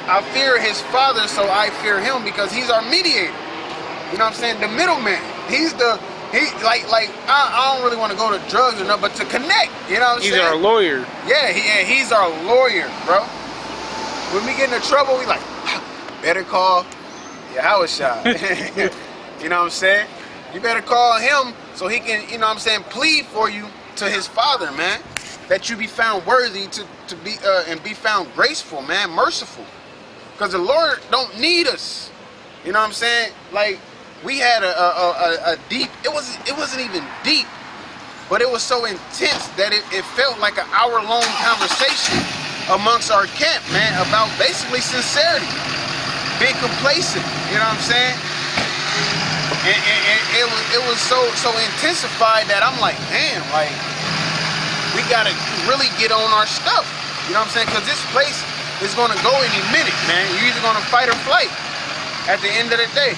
I fear his Father, so I fear him because he's our mediator. You know what I'm saying? The middleman. I don't really want to go to drugs or nothing, but to connect. You know what I'm saying? He's our lawyer. Yeah, he's our lawyer, bro. When we get into trouble, we like, better call Yahushua. You know what I'm saying? You better call him so he can, you know what I'm saying, plead for you to his Father, man. That you be found worthy to be and be found graceful, man, merciful. Because the Lord don't need us. You know what I'm saying? Like, we had a deep, it wasn't even deep, but it was so intense that it felt like an hour-long conversation amongst our camp, man, about basically sincerity, being complacent, you know what I'm saying? And it was so intensified that I'm like, damn, like, we gotta really get on our stuff, you know what I'm saying? Because this place is gonna go any minute, man. You're either gonna fight or flight at the end of the day,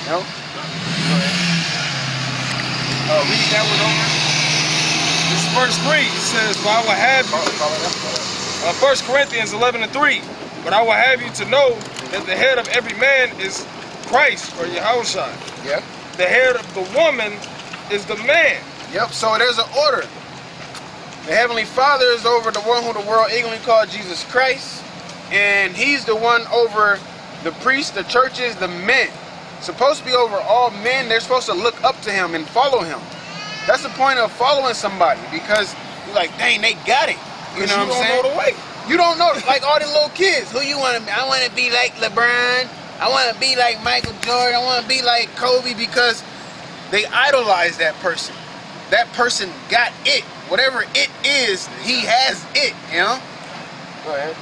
you know? Read that one over. This is verse 3. It says, "But I will have you." 1 Corinthians 11:3. "But I will have you to know that the head of every man is Christ," or Yahushua. Yep. "The head of the woman is the man." Yep. So there's an order. The Heavenly Father is over the one who the world ignorantly called Jesus Christ, and He's the one over the priests, the churches, the men. Supposed to be over all men. They're supposed to look up to Him and follow Him. That's the point of following somebody, because you're like, dang, they got it. You know what I'm saying? You don't know the way. You don't know, like all the little kids. Who you want to be? I want to be like LeBron. I want to be like Michael Jordan. I want to be like Kobe, because they idolize that person. That person got it. Whatever it is, he has it, you know? Go ahead.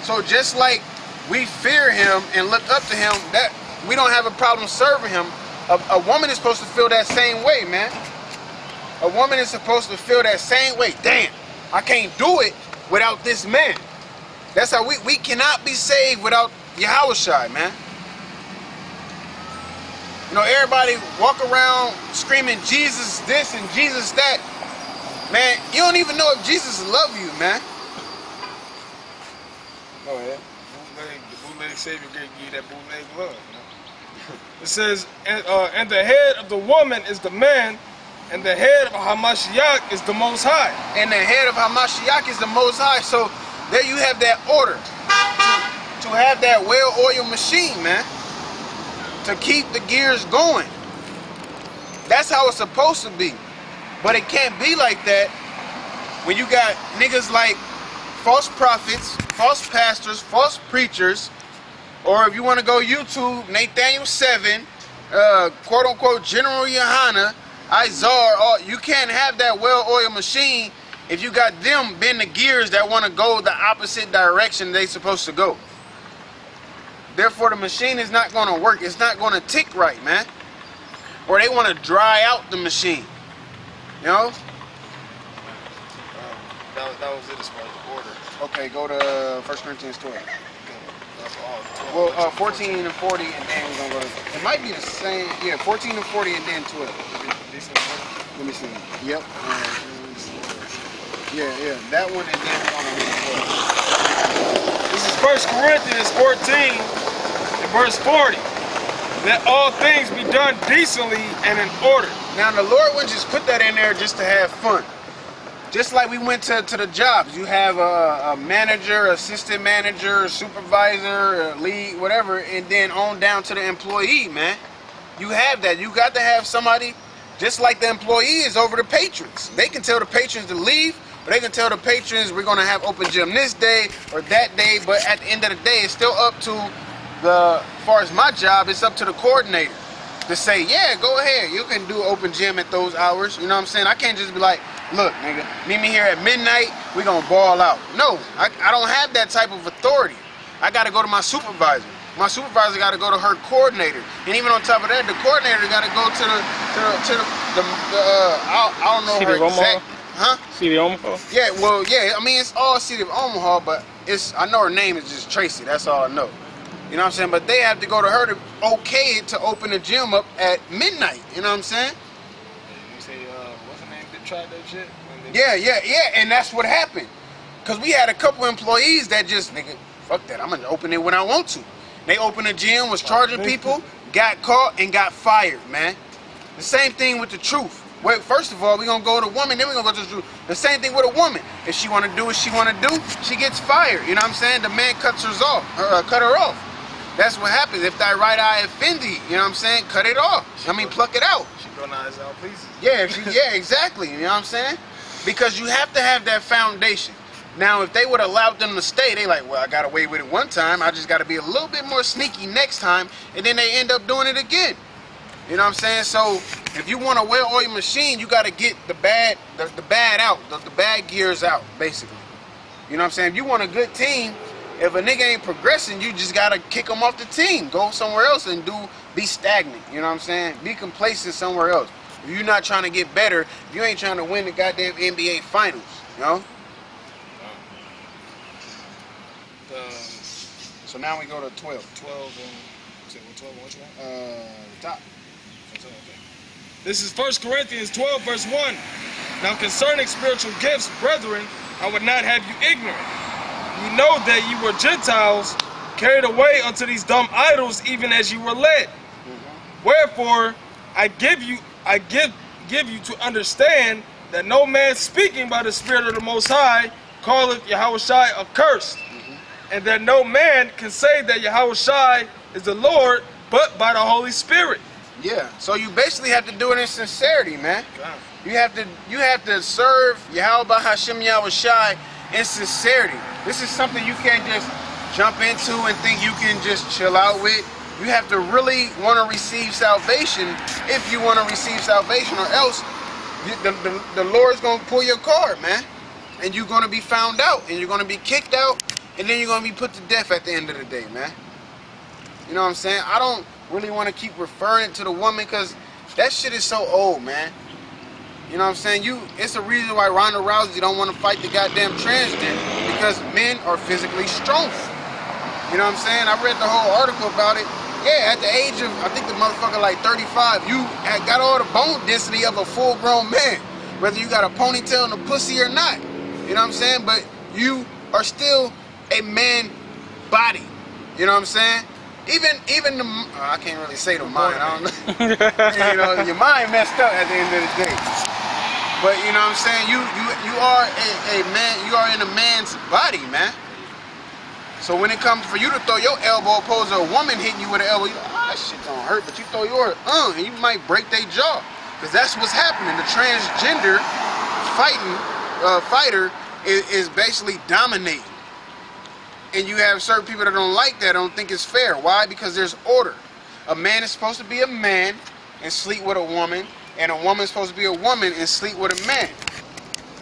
So just like we fear him and look up to him, that we don't have a problem serving him. A woman is supposed to feel that same way, man. A woman is supposed to feel that same way. Damn, I can't do it without this man. That's how we cannot be saved without Yahushua, man. You know, everybody walk around screaming Jesus this and Jesus that. Man, you don't even know if Jesus love you, man. Go ahead. The bootleg Savior gave you that bootleg love. You know? It says, and the head of the woman is the man, and the head of Hamashiach is the Most High. And the head of Hamashiach is the Most High. So there you have that order to have that well-oiled machine, man, to keep the gears going. That's how it's supposed to be. But it can't be like that when you got niggas like false prophets, false pastors, false preachers, or if you want to go YouTube, Nathaniel 7, quote-unquote General Yohana, Izar. You can't have that well-oiled machine if you got them bend the gears that want to go the opposite direction they supposed to go. Therefore, the machine is not going to work. It's not going to tick right, man. Or they want to dry out the machine. You know? That was it as far as the order. Okay, go to 1 Corinthians 12. Well, 14 and 40, and then we're going to go to... It might be the same... Yeah, 14 and 40, and then 12. Let me see. Yep. Yeah. That one, and then we're going to read 12. This is 1 Corinthians 14 and verse 40. "Let all things be done decently and in order." Now, the Lord wouldn't just put that in there just to have fun. Just like we went to the jobs. You have a manager, assistant manager, supervisor, lead, whatever, and then on down to the employee, man. You have that. You got to have somebody just like the employee is over the patrons. They can tell the patrons to leave, or they can tell the patrons we're going to have open gym this day or that day, but at the end of the day, it's still up to as far as my job, it's up to the coordinator to say, yeah, go ahead, you can do open gym at those hours. You know what I'm saying? I can't just be like, look, nigga, meet me here at midnight, we gonna ball out. No, I don't have that type of authority. I gotta go to my supervisor. My supervisor gotta go to her coordinator. And even on top of that, the coordinator gotta go to I don't know her exact, huh? City of Omaha? Yeah, well, yeah, I mean, it's all City of Omaha, but I know her name is just Tracy, that's all I know. You know what I'm saying? But they have to go to her to okay it to open the gym up at midnight. You know what I'm saying? You say, what's her name? They tried that shit? Yeah. And that's what happened. Because we had a couple employees that just, nigga, fuck that. I'm gonna open it when I want to. They opened a gym, was charging people, got caught, and got fired, man. The same thing with the truth. Wait, first of all, we're gonna go to woman, then we're gonna go to the truth. The same thing with a woman. If she wanna do what she wanna do, she gets fired. You know what I'm saying? The man cuts her off, cut her off. That's what happens. If thy right eye offend thee, you know what I'm saying? Cut it off. Pluck it out. She gonna eyes out, please. Yeah, yeah, exactly. You know what I'm saying? Because you have to have that foundation. Now, if they would have allowed them to stay, they like, well, I got away with it one time. I just got to be a little bit more sneaky next time, and then they end up doing it again. You know what I'm saying? So, if you want a well-oiled machine, you got to get the bad out, the bad gears out, basically. You know what I'm saying? If you want a good team, if a nigga ain't progressing, you just got to kick him off the team. Go somewhere else and be stagnant. You know what I'm saying? Be complacent somewhere else. If you're not trying to get better, if you ain't trying to win the goddamn NBA Finals, you know? So now we go to 12. 12 and 12 and which one? Top. This is 1 Corinthians 12, verse 1. Now concerning spiritual gifts, brethren, I would not have you ignorant. You know that you were Gentiles, carried away unto these dumb idols, even as you were led. Wherefore I give you to understand that no man speaking by the Spirit of the Most High calleth Yahushai accursed, and that no man can say that Yahushai is the Lord but by the Holy Spirit. Yeah, so you basically have to do it in sincerity, man. You have to serve Yahweh Hashem Yahushai in sincerity. This is something you can't just jump into and think you can just chill out with. You have to really want to receive salvation if you want to receive salvation, or else the Lord's going to pull your card, man. And you're going to be found out, and you're going to be kicked out, and then you're going to be put to death at the end of the day, man. You know what I'm saying? I don't really want to keep referring to the woman because that shit is so old, man. You know what I'm saying? It's a reason why Ronda Rousey don't want to fight the goddamn transgender, because men are physically stronger. You know what I'm saying? I read the whole article about it. Yeah, at the age of, I think the motherfucker like 35, you got all the bone density of a full-grown man, whether you got a ponytail and a pussy or not. You know what I'm saying? But you are still a man body. You know what I'm saying? Even the, I can't really say the mind. I don't know. You know, your mind messed up at the end of the day. But you know what I'm saying? You are a man. You are in a man's body, man. So when it comes for you to throw your elbow opposed to a woman hitting you with an elbow, you like, that shit don't hurt. But you throw yours, and you might break their jaw, because that's what's happening. The transgender fighter is basically dominating. And you have certain people that don't like that, don't think it's fair. Why? Because there's order. A man is supposed to be a man and sleep with a woman, and a woman is supposed to be a woman and sleep with a man.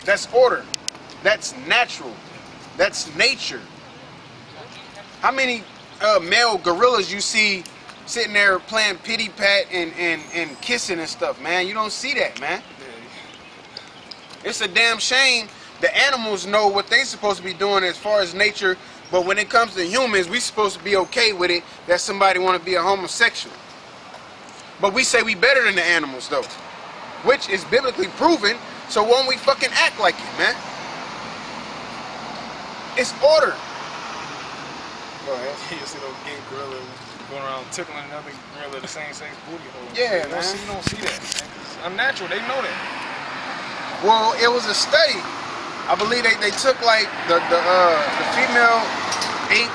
That's order. That's natural. That's nature. How many male gorillas you see sitting there playing pity pat and kissing and stuff, man? You don't see that, man. It's a damn shame. The animals know what they're supposed to be doing as far as nature. But when it comes to humans, we supposed to be okay with it that somebody want to be a homosexual. But we say we better than the animals, though, which is biblically proven. So won't we fucking act like it, man? It's order. Go ahead. You see those gay gorillas going around tickling another gorilla the same sex booty hole. Yeah, you don't see that. It's unnatural. They know that. Well, it was a study. I believe they took like the female ape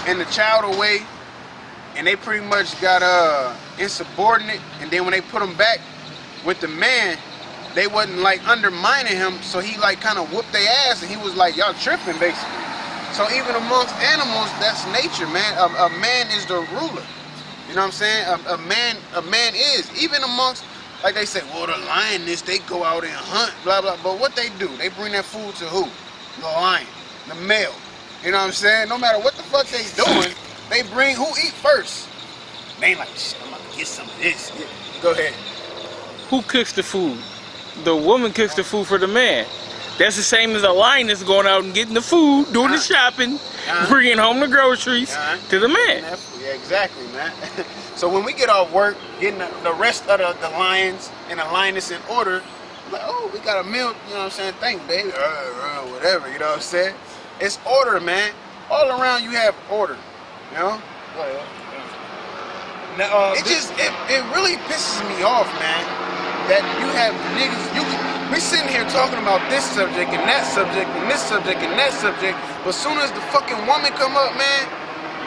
and the child away, and they pretty much got insubordinate, and then when they put him back with the man, they wasn't like undermining him, so he like kind of whooped their ass, and he was like, y'all tripping, basically. So even amongst animals, that's nature, man. A man is the ruler. You know what I'm saying? A man is. Even amongst, like they say, well, the lioness, they go out and hunt, blah, blah. But what they do, they bring that food to who? The lion, the male. You know what I'm saying? No matter what the fuck they doing, they bring, who eat first? They ain't like, shit, I'm gonna get some of this. Yeah. Go ahead. Who cooks the food? The woman cooks the food for the man. That's the same as a lioness going out and getting the food, doing the shopping, bringing home the groceries to the man. Yeah, exactly, man. So when we get off work, getting the rest of the lions and the lioness in order, like, oh, we got a meal, you know what I'm saying? Thanks, baby. Whatever, you know what I'm saying? It's order, man. all around you have order. You know? Go ahead. Now, It really pisses me off, man, that you have niggas, we sitting here talking about this subject and that subject and this subject and that subject, but soon as the fucking woman come up, man,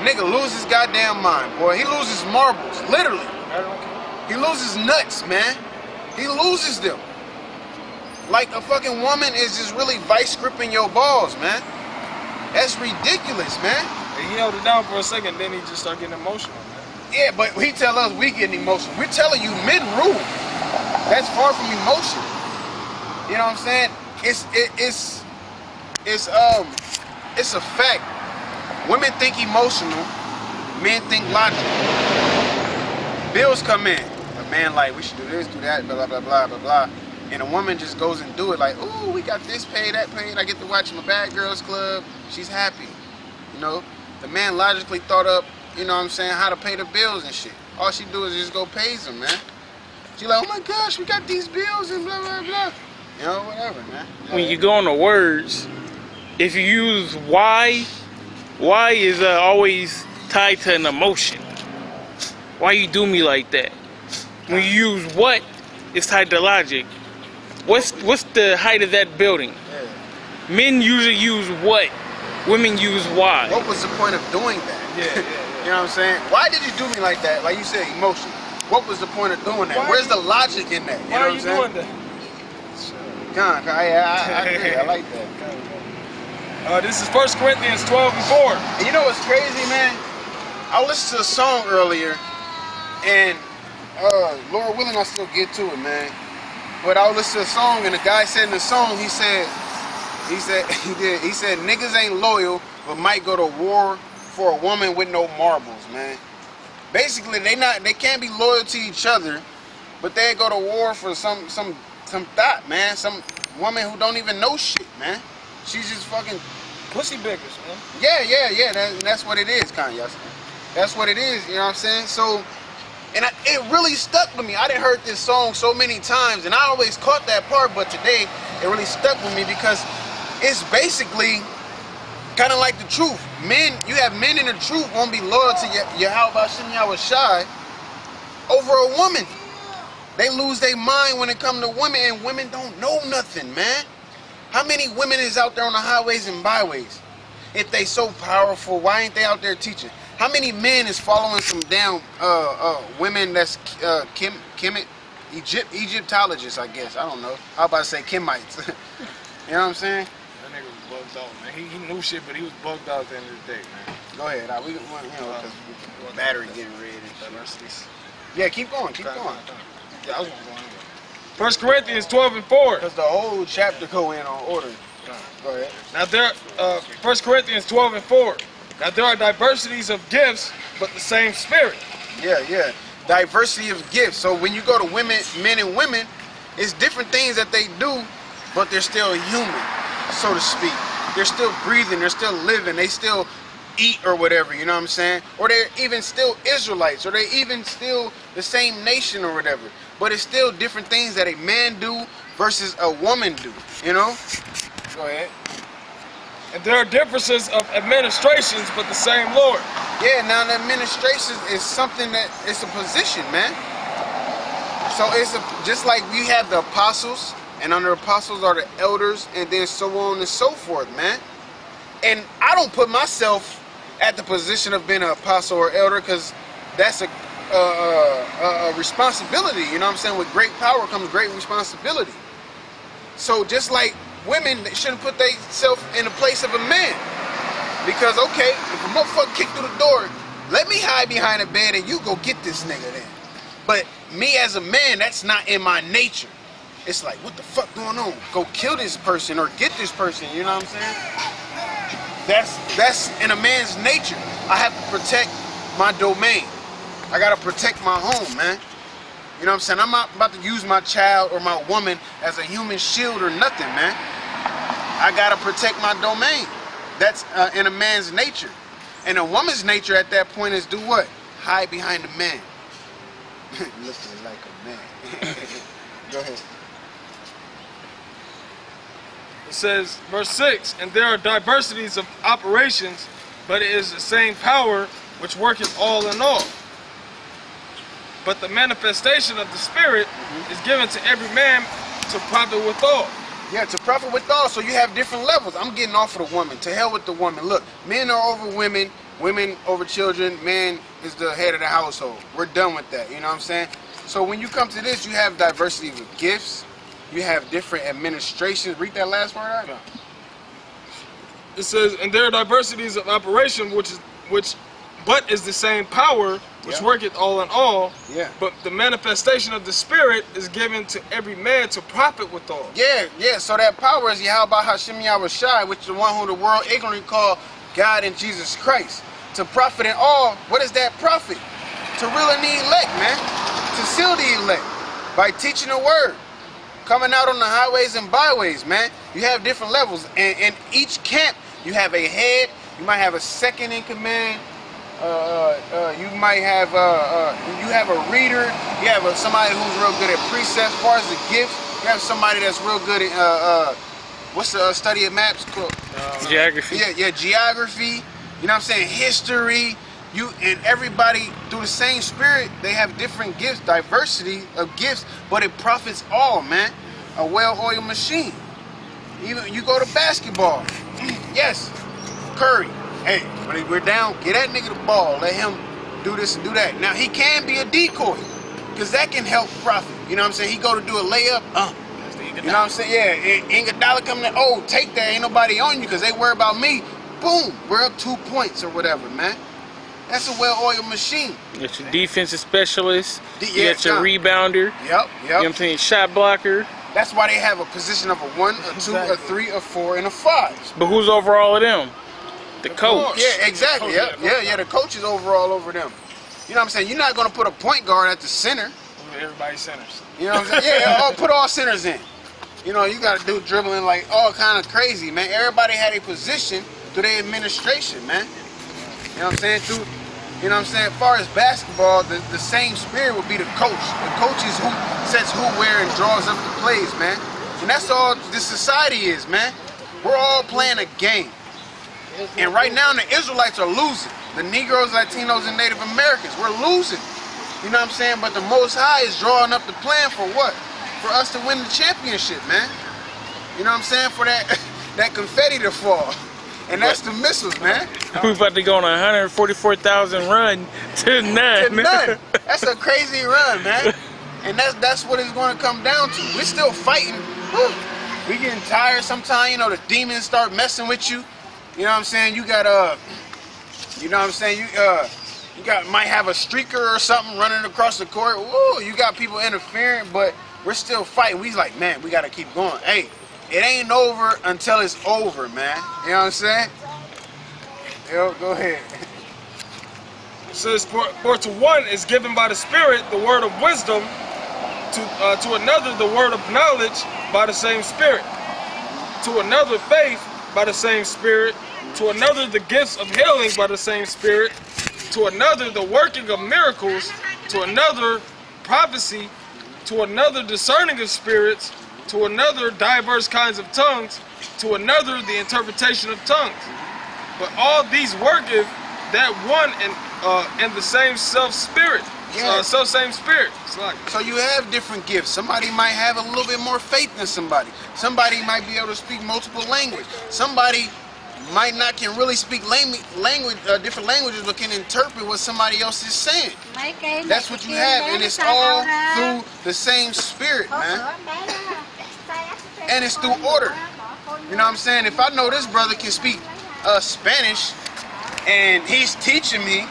nigga lose his goddamn mind, boy. He loses marbles, literally. He loses nuts, man. He loses them. Like a fucking woman is just really vice gripping your balls, man. That's ridiculous, man. He held it down for a second, then he just started getting emotional. Yeah, but he tell us we getting emotional. We're telling you men rule. That's far from emotion. You know what I'm saying? It's a fact. Women think emotional, men think logical. Bills come in. A man like, we should do this, do that, blah, blah, blah, blah, blah. And a woman just goes and do it like, ooh, we got this paid, that paid. I get to watch my Bad Girls Club. She's happy. You know? The man logically thought up, you know what I'm saying, how to pay the bills and shit. All she do is just go pays them, man. She like, oh my gosh, we got these bills and blah, blah, blah. You know, whatever, man. When you go on the words, if you use why is always tied to an emotion. Why you do me like that? When you use what, it's tied to logic. What's the height of that building? Yeah. Men usually use what, women use why. What was the point of doing that? Yeah. You know what I'm saying? Why did you do me like that? Like you said, emotion. What was the point of doing that? Where's the logic in that? You know Why are what you I'm saying? doing that? I agree. I like that. This is 1 Corinthians 12 and 4. And you know what's crazy, man? I listened to a song earlier, and Lord willing, I still get to it, man. But I listened to a song, and the guy said in the song, he said, niggas ain't loyal, but might go to war for a woman with no marbles, man. Basically, they can't be loyal to each other, but they go to war for some thought, man. Some woman who don't even know shit, man. She's just fucking Pussy biggers, man. yeah. That's what it is, Kanye. That's what it is. You know what I'm saying? So, and it really stuck with me. I done heard this song so many times, and I always caught that part, but today it really stuck with me because it's basically kind of like the truth. Men, you have men in the truth won't be loyal to Yahweh Shem Yahweh Shai over a woman. They lose their mind when it comes to women, and women don't know nothing, man. How many women is out there on the highways and byways? If they so powerful, why ain't they out there teaching? How many men is following some damn women that's Egyptologists, I guess. I don't know. I was about to say Kemites. You know what I'm saying? That nigga was bugged out, man. He knew shit, but he was bugged out at the end of the day, man. Go ahead. We you know, because battery getting red and shit. Yeah, keep going. Keep going. Yeah, I was going to go anyway. 1 Corinthians 12 and 4. Because the whole chapter go in on order. Go ahead. Now 1 Corinthians 12 and 4. Now there are diversities of gifts, but the same Spirit. Yeah. Diversity of gifts. So when you go to women, men and women, it's different things that they do, but they're still human, so to speak. They're still breathing, they're still living, they still eat or whatever, you know what I'm saying? Or they're even still Israelites, or they're even still the same nation or whatever. But it's still different things that a man do versus a woman do, you know? Go ahead. And there are differences of administrations, but the same Lord. Yeah, now the administration is something that, it's a position, man. So it's just like we have the apostles, and under apostles are the elders, and then so on and so forth, man. And I don't put myself at the position of being an apostle or elder, because that's a responsibility, you know what I'm saying? With great power comes great responsibility. So just like women, they shouldn't put themselves in the place of a man. Because, okay, if a motherfucker kick through the door, let me hide behind a bed and you go get this nigga then. But me as a man, that's not in my nature. It's like, what the fuck going on? Go kill this person or get this person, you know what I'm saying? That's in a man's nature. I have to protect my domain. I gotta protect my home, man. You know what I'm saying? I'm not about to use my child or my woman as a human shield or nothing, man. I gotta protect my domain. That's in a man's nature. And a woman's nature at that point is do what? Hide behind a man. Looking like a man. Go ahead. It says, verse 6, and there are diversities of operations, but it is the same power which worketh all in all. But the manifestation of the Spirit is given to every man to profit withal. Yeah, to profit withal. So you have different levels. I'm getting off of the woman. To hell with the woman. Look, men are over women, women over children. Man is the head of the household. We're done with that. You know what I'm saying? So when you come to this, you have diversity of gifts. You have different administrations. Read that last word out. It says, and there are diversities of operation, but is the same power which worketh all in all. Yeah. But the manifestation of the Spirit is given to every man to profit withal. Yeah, yeah. So that power is Yahweh Hashem Yahweh Shai, which is the one who the world ignorantly call God and Jesus Christ. To profit in all, what is that profit? To reel in the elect, man. To seal the elect by teaching the word. Coming out on the highways and byways, man. You have different levels. And in each camp, you have a head. You might have a second in command. You might have you have a reader. You have somebody who's real good at precepts. As far as the gifts, you have somebody that's real good at what's the study of maps called? Geography. Yeah, geography. You know what I'm saying? History. You and everybody through the same Spirit, they have different gifts, diversity of gifts, but it profits all, man. A well-oiled machine. Even you go to basketball. Yes, Curry. Hey, when we're down, get that nigga the ball. Let him do this and do that. Now, he can be a decoy, because that can help profit. You know what I'm saying? He go to do a layup. You know what I'm saying? Yeah, Iguodala coming in. Oh, take that. Ain't nobody on you, because they worry about me. Boom. We're up 2 points or whatever, man. That's a well-oiled machine. You got your defensive specialist. You Yeah, got your rebounder. Yep. You know what I'm saying? Shot blocker. That's why they have a position of a 1, a 2, a 3, a 4, and a 5. But who's over all of them? The coach. Yeah, exactly. Yeah. The coach is overall over them. You know what I'm saying? You're not going to put a point guard at the center. Everybody centers. You know what I'm saying? Yeah, put all centers in. You know, you got to do dribbling like all kind of crazy, man. Everybody had a position through their administration, man. You know what I'm saying? You know what I'm saying? As far as basketball, the same Spirit would be the coach. The coach is who sets who, where, and draws up the plays, man. And that's all this society is, man. We're all playing a game. And right now, the Israelites are losing. The Negroes, Latinos, and Native Americans, we're losing. You know what I'm saying? But the Most High is drawing up the plan for what? For us to win the championship, man. You know what I'm saying? For that confetti to fall. And that's the missiles, man. We about to go on a 144,000 run to none. To none. That's a crazy run, man. And that's what it's going to come down to. We're still fighting. Woo. We getting tired sometimes. You know, the demons start messing with you. You know what I'm saying? You got you know what I'm saying? You might have a streaker or something running across the court. Woo, you got people interfering, but we're still fighting. We like, man, we got to keep going. Hey, it ain't over until it's over, man. You know what I'm saying? Yo, go ahead. It says, for to one is given by the Spirit the word of wisdom, to another the word of knowledge by the same Spirit, to another faith by the same Spirit, to another the gifts of healing by the same Spirit, to another the working of miracles, to another prophecy, to another discerning of spirits, to another diverse kinds of tongues, to another the interpretation of tongues. But all these worketh that one and the same self-spirit. Yeah. Same spirit. So you have different gifts. Somebody might have a little bit more faith than somebody. Somebody might be able to speak multiple languages. Somebody might not can really speak different languages, but can interpret what somebody else is saying. That's what you have, and it's all through the same Spirit, man. And it's through order. You know what I'm saying? If I know this brother can speak Spanish, and he's teaching me,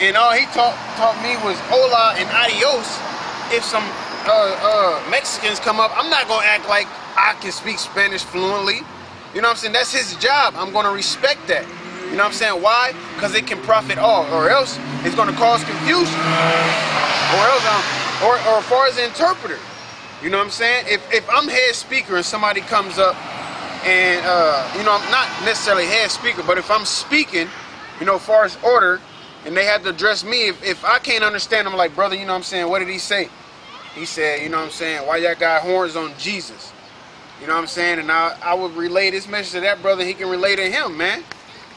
and all he taught me was hola and adios. If some Mexicans come up, I'm not gonna act like I can speak Spanish fluently. You know what I'm saying? That's his job. I'm gonna respect that. You know what I'm saying? Why? Because it can profit all, or else it's gonna cause confusion. Or else or as far as the interpreter. You know what I'm saying? If I'm head speaker and somebody comes up and you know, I'm not necessarily head speaker, but if I'm speaking, you know, as far as order, and they have to address me, if I can't understand, I'm like, brother, you know what I'm saying, what did he say? He said, you know what I'm saying, why y'all got horns on Jesus? You know what I'm saying? And I would relay this message to that brother, he can relay to him, man.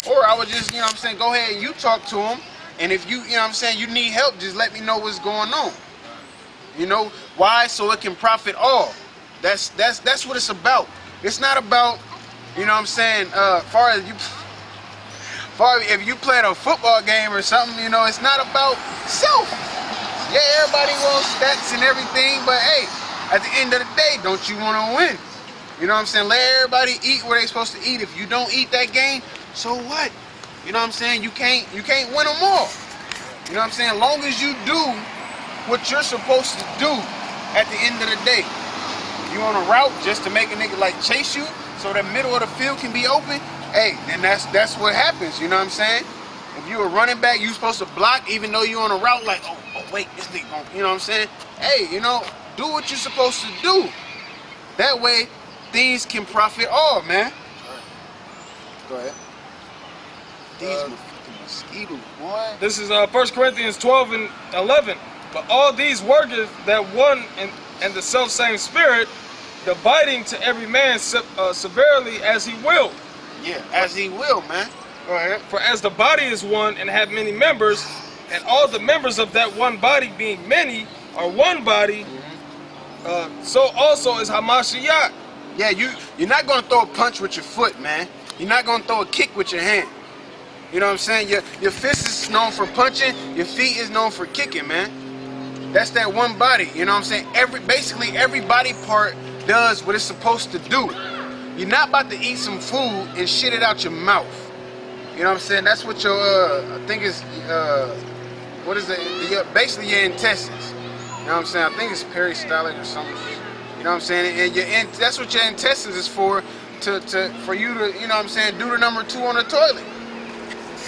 Or I would just, you know what I'm saying, go ahead and you talk to him. And if you, you know what I'm saying, you need help, just let me know what's going on. You know, why? So it can profit all. That's what it's about. It's not about, you know what I'm saying, far as if you playing a football game or something, you know, it's not about self. Yeah, everybody wants stats and everything, but hey, at the end of the day, don't you want to win? You know what I'm saying? Let everybody eat where they supposed to eat. If you don't eat that game, so what? You know what I'm saying? You can't win them all. You know what I'm saying? Long as you do what you're supposed to do at the end of the day. You on a route just to make a nigga like chase you so the middle of the field can be open, hey, then that's what happens, you know what I'm saying? If you a running back, you supposed to block even though you on a route like, oh wait, this nigga gon', you know what I'm saying? Hey, you know, do what you're supposed to do. That way, things can profit all, man. Go ahead. These motherfucking mosquitoes, boy. This is 1 Corinthians 12 and 11. But all these worketh that one and the self-same Spirit, dividing to every man severely as he will. Yeah, as he will, man. Go ahead. For as the body is one and have many members, and all the members of that one body being many are one body, so also is Hamashiach. Yeah, you're not gonna throw a punch with your foot, man. You're not gonna throw a kick with your hand. You know what I'm saying? Your fist is known for punching, your feet is known for kicking, man. That's that one body, you know what I'm saying? Basically every body part does what it's supposed to do. You're not about to eat some food and shit it out your mouth. You know what I'm saying? That's what your I think is what is it? Basically your intestines. You know what I'm saying? I think it's peristaltic or something. You know what I'm saying? And that's what your intestines is for you to, you know what I'm saying, do the number 2 on the toilet.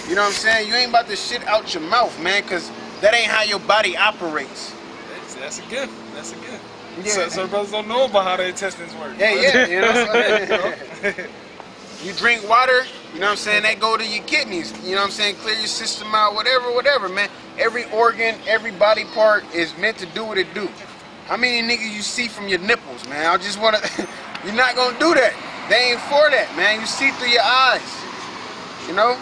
You know what I'm saying? You ain't about to shit out your mouth, man, because that ain't how your body operates. That's a gift. That's a gift. Yeah. So brothers don't know about how the intestines work. Yeah, you know. You drink water, you know what I'm saying, that go to your kidneys. You know what I'm saying? Clear your system out, whatever, man. Every organ, every body part is meant to do what it do. How many niggas you see from your nipples, man? I just wanna you're not gonna do that. They ain't for that, man. You see through your eyes. You know?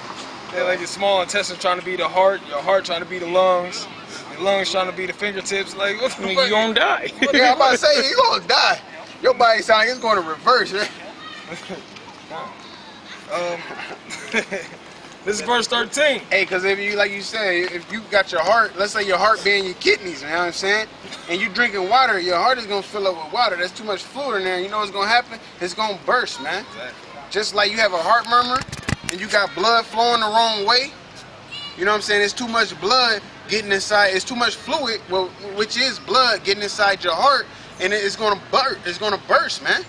Yeah, like your small intestine trying to be the heart, your heart trying to be the lungs, your lungs trying to be the fingertips. Like, what the fuck? You gonna die. Yeah, I'm about to say, you gonna die. Your body sound like it's going to reverse, right? This is verse 13. Hey, because if you, like you said, if you got your heart, let's say your heart being your kidneys, you know what I'm saying? And you drinking water, your heart is going to fill up with water. There's too much fluid in there. You know what's going to happen? It's going to burst, man. Exactly. Just like you have a heart murmur and you got blood flowing the wrong way. You know what I'm saying? It's too much blood getting inside. It's too much fluid, well, which is blood getting inside your heart, and it's going to burst. It's going to burst, man.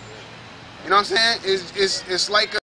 You know what I'm saying? It's like